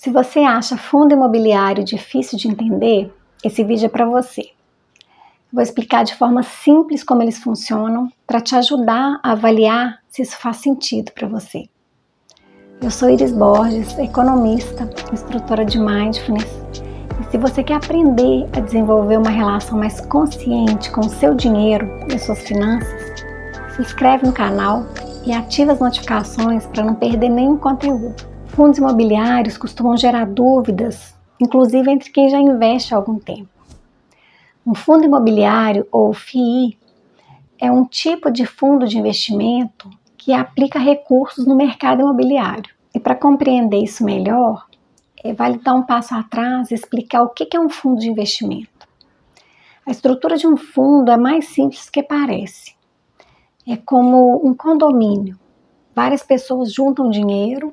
Se você acha fundo imobiliário difícil de entender, esse vídeo é para você. Vou explicar de forma simples como eles funcionam para te ajudar a avaliar se isso faz sentido para você. Eu sou Iris Borges, economista, instrutora de Mindfulness. E se você quer aprender a desenvolver uma relação mais consciente com o seu dinheiro e as suas finanças, se inscreve no canal e ativa as notificações para não perder nenhum conteúdo. Fundos imobiliários costumam gerar dúvidas, inclusive entre quem já investe há algum tempo. Um fundo imobiliário, ou FII, é um tipo de fundo de investimento que aplica recursos no mercado imobiliário. E para compreender isso melhor, vale dar um passo atrás e explicar o que é um fundo de investimento. A estrutura de um fundo é mais simples do que parece. É como um condomínio. Várias pessoas juntam dinheiro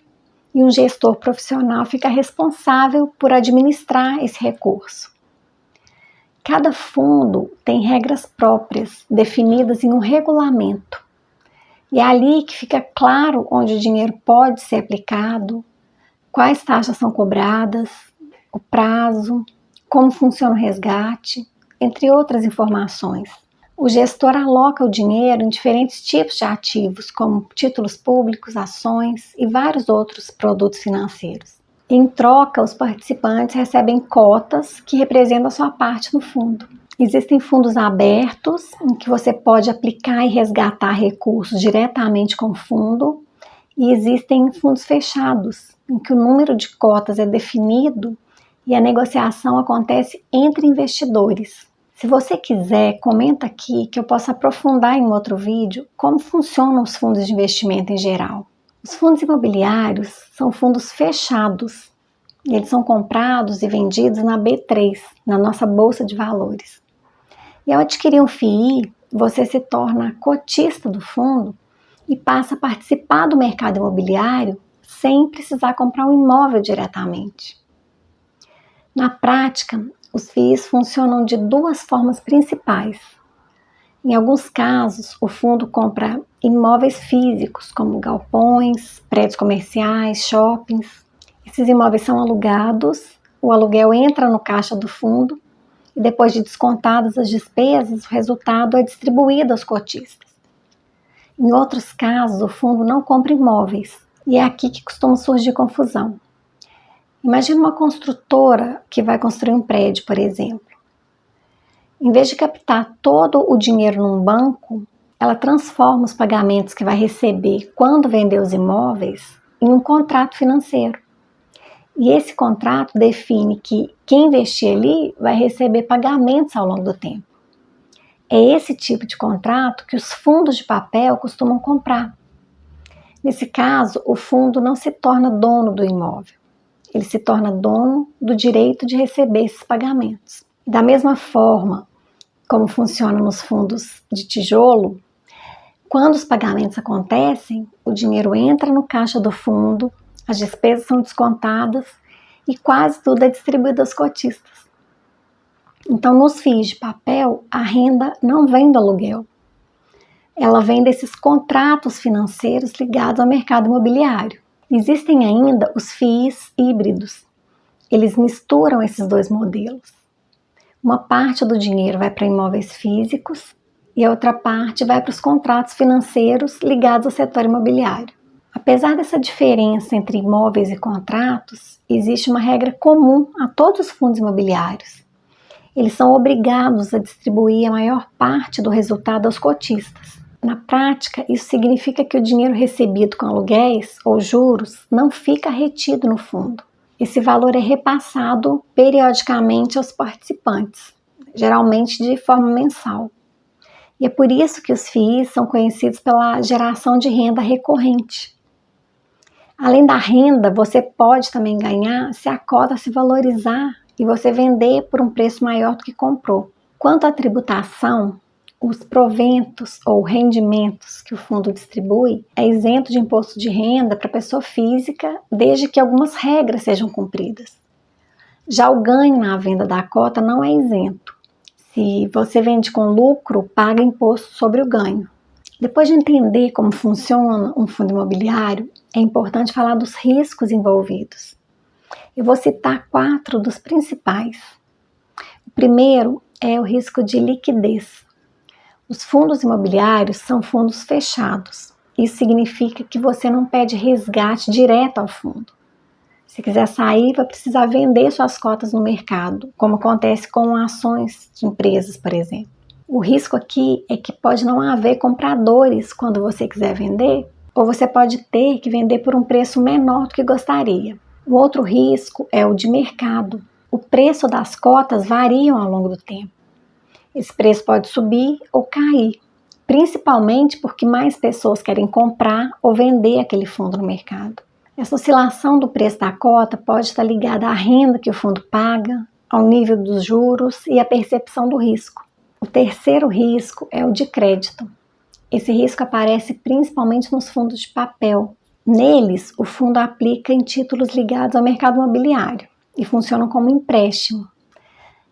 e um gestor profissional fica responsável por administrar esse recurso. Cada fundo tem regras próprias, definidas em um regulamento. E é ali que fica claro onde o dinheiro pode ser aplicado, quais taxas são cobradas, o prazo, como funciona o resgate, entre outras informações. O gestor aloca o dinheiro em diferentes tipos de ativos, como títulos públicos, ações e vários outros produtos financeiros. Em troca, os participantes recebem cotas que representam a sua parte no fundo. Existem fundos abertos, em que você pode aplicar e resgatar recursos diretamente com o fundo, e existem fundos fechados, em que o número de cotas é definido e a negociação acontece entre investidores. Se você quiser, comenta aqui que eu posso aprofundar em outro vídeo como funcionam os fundos de investimento em geral. Os fundos imobiliários são fundos fechados. Eles são comprados e vendidos na B3, na nossa Bolsa de Valores. E ao adquirir um FII, você se torna cotista do fundo e passa a participar do mercado imobiliário sem precisar comprar um imóvel diretamente. Na prática, os FIIs funcionam de duas formas principais. Em alguns casos, o fundo compra imóveis físicos, como galpões, prédios comerciais, shoppings. Esses imóveis são alugados, o aluguel entra no caixa do fundo e depois de descontadas as despesas, o resultado é distribuído aos cotistas. Em outros casos, o fundo não compra imóveis e é aqui que costuma surgir confusão. Imagina uma construtora que vai construir um prédio, por exemplo. Em vez de captar todo o dinheiro num banco, ela transforma os pagamentos que vai receber quando vender os imóveis em um contrato financeiro. E esse contrato define que quem investir ali vai receber pagamentos ao longo do tempo. É esse tipo de contrato que os fundos de papel costumam comprar. Nesse caso, o fundo não se torna dono do imóvel. Ele se torna dono do direito de receber esses pagamentos. Da mesma forma como funciona nos fundos de tijolo, quando os pagamentos acontecem, o dinheiro entra no caixa do fundo, as despesas são descontadas e quase tudo é distribuído aos cotistas. Então, nos FIIs de papel, a renda não vem do aluguel. Ela vem desses contratos financeiros ligados ao mercado imobiliário. Existem ainda os FIIs híbridos. Eles misturam esses dois modelos. Uma parte do dinheiro vai para imóveis físicos e a outra parte vai para os contratos financeiros ligados ao setor imobiliário. Apesar dessa diferença entre imóveis e contratos, existe uma regra comum a todos os fundos imobiliários. Eles são obrigados a distribuir a maior parte do resultado aos cotistas. Na prática, isso significa que o dinheiro recebido com aluguéis ou juros não fica retido no fundo. Esse valor é repassado periodicamente aos participantes, geralmente de forma mensal. E é por isso que os FIIs são conhecidos pela geração de renda recorrente. Além da renda, você pode também ganhar se a cota se valorizar e você vender por um preço maior do que comprou. Quanto à tributação, os proventos ou rendimentos que o fundo distribui é isento de imposto de renda para pessoa física, desde que algumas regras sejam cumpridas. Já o ganho na venda da cota não é isento. Se você vende com lucro, paga imposto sobre o ganho. Depois de entender como funciona um fundo imobiliário, é importante falar dos riscos envolvidos. Eu vou citar 4 dos principais. O primeiro é o risco de liquidez. Os fundos imobiliários são fundos fechados. Isso significa que você não pede resgate direto ao fundo. Se quiser sair, vai precisar vender suas cotas no mercado, como acontece com ações de empresas, por exemplo. O risco aqui é que pode não haver compradores quando você quiser vender, ou você pode ter que vender por um preço menor do que gostaria. O outro risco é o de mercado. O preço das cotas varia ao longo do tempo. Esse preço pode subir ou cair, principalmente porque mais pessoas querem comprar ou vender aquele fundo no mercado. Essa oscilação do preço da cota pode estar ligada à renda que o fundo paga, ao nível dos juros e à percepção do risco. O terceiro risco é o de crédito. Esse risco aparece principalmente nos fundos de papel. Neles, o fundo aplica em títulos ligados ao mercado imobiliário e funcionam como empréstimo.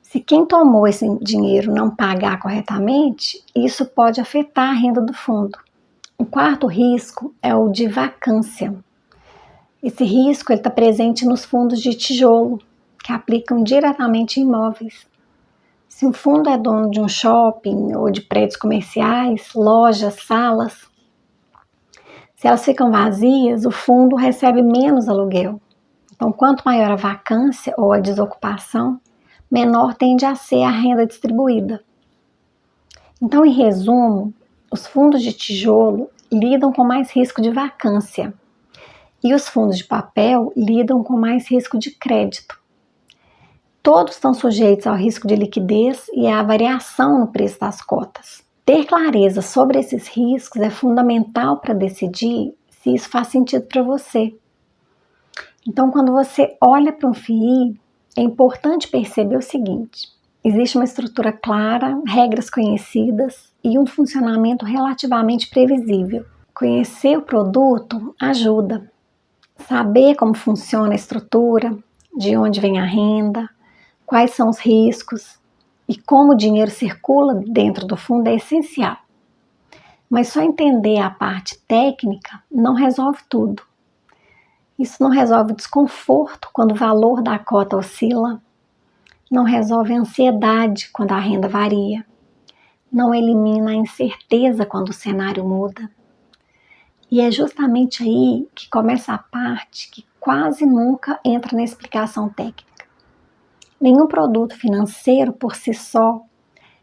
Se quem tomou esse dinheiro não pagar corretamente, isso pode afetar a renda do fundo. O quarto risco é o de vacância. Esse risco está presente nos fundos de tijolo, que aplicam diretamente em imóveis. Se um fundo é dono de um shopping ou de prédios comerciais, lojas, salas, se elas ficam vazias, o fundo recebe menos aluguel. Então, quanto maior a vacância ou a desocupação, menor tende a ser a renda distribuída. Então, em resumo, os fundos de tijolo lidam com mais risco de vacância e os fundos de papel lidam com mais risco de crédito. Todos estão sujeitos ao risco de liquidez e à variação no preço das cotas. Ter clareza sobre esses riscos é fundamental para decidir se isso faz sentido para você. Então, quando você olha para um FII, é importante perceber o seguinte: existe uma estrutura clara, regras conhecidas e um funcionamento relativamente previsível. Conhecer o produto ajuda. Saber como funciona a estrutura, de onde vem a renda, quais são os riscos e como o dinheiro circula dentro do fundo é essencial. Mas só entender a parte técnica não resolve tudo. Isso não resolve o desconforto quando o valor da cota oscila, não resolve a ansiedade quando a renda varia, não elimina a incerteza quando o cenário muda. E é justamente aí que começa a parte que quase nunca entra na explicação técnica. Nenhum produto financeiro por si só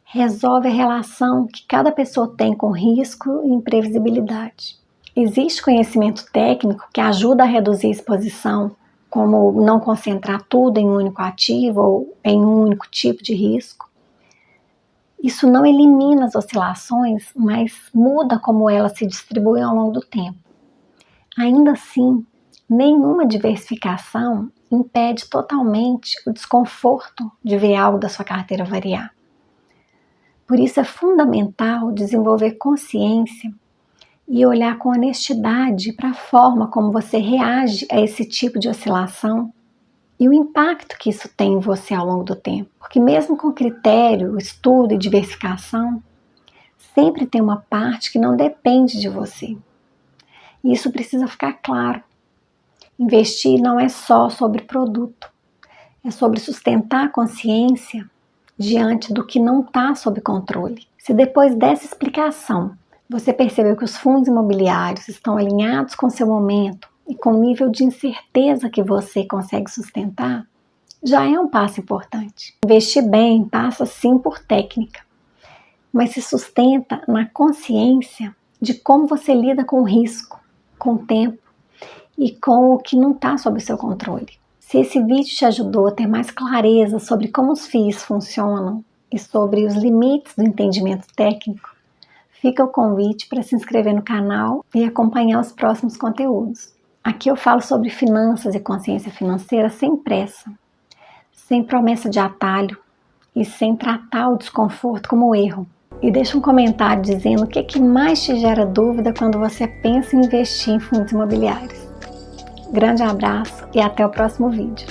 resolve a relação que cada pessoa tem com risco e imprevisibilidade. Existe conhecimento técnico que ajuda a reduzir a exposição, como não concentrar tudo em um único ativo ou em um único tipo de risco. Isso não elimina as oscilações, mas muda como elas se distribuem ao longo do tempo. Ainda assim, nenhuma diversificação impede totalmente o desconforto de ver algo da sua carteira variar. Por isso é fundamental desenvolver consciência e olhar com honestidade para a forma como você reage a esse tipo de oscilação e o impacto que isso tem em você ao longo do tempo. Porque mesmo com critério, estudo e diversificação, sempre tem uma parte que não depende de você. E isso precisa ficar claro. Investir não é só sobre produto, é sobre sustentar a consciência diante do que não está sob controle. Se depois dessa explicação você percebeu que os fundos imobiliários estão alinhados com seu momento e com o nível de incerteza que você consegue sustentar, já é um passo importante. Investir bem passa sim por técnica, mas se sustenta na consciência de como você lida com o risco, com o tempo e com o que não está sob seu controle. Se esse vídeo te ajudou a ter mais clareza sobre como os FIIs funcionam e sobre os limites do entendimento técnico, fica o convite para se inscrever no canal e acompanhar os próximos conteúdos. Aqui eu falo sobre finanças e consciência financeira sem pressa, sem promessa de atalho e sem tratar o desconforto como erro. E deixa um comentário dizendo o que mais te gera dúvida quando você pensa em investir em fundos imobiliários. Grande abraço e até o próximo vídeo.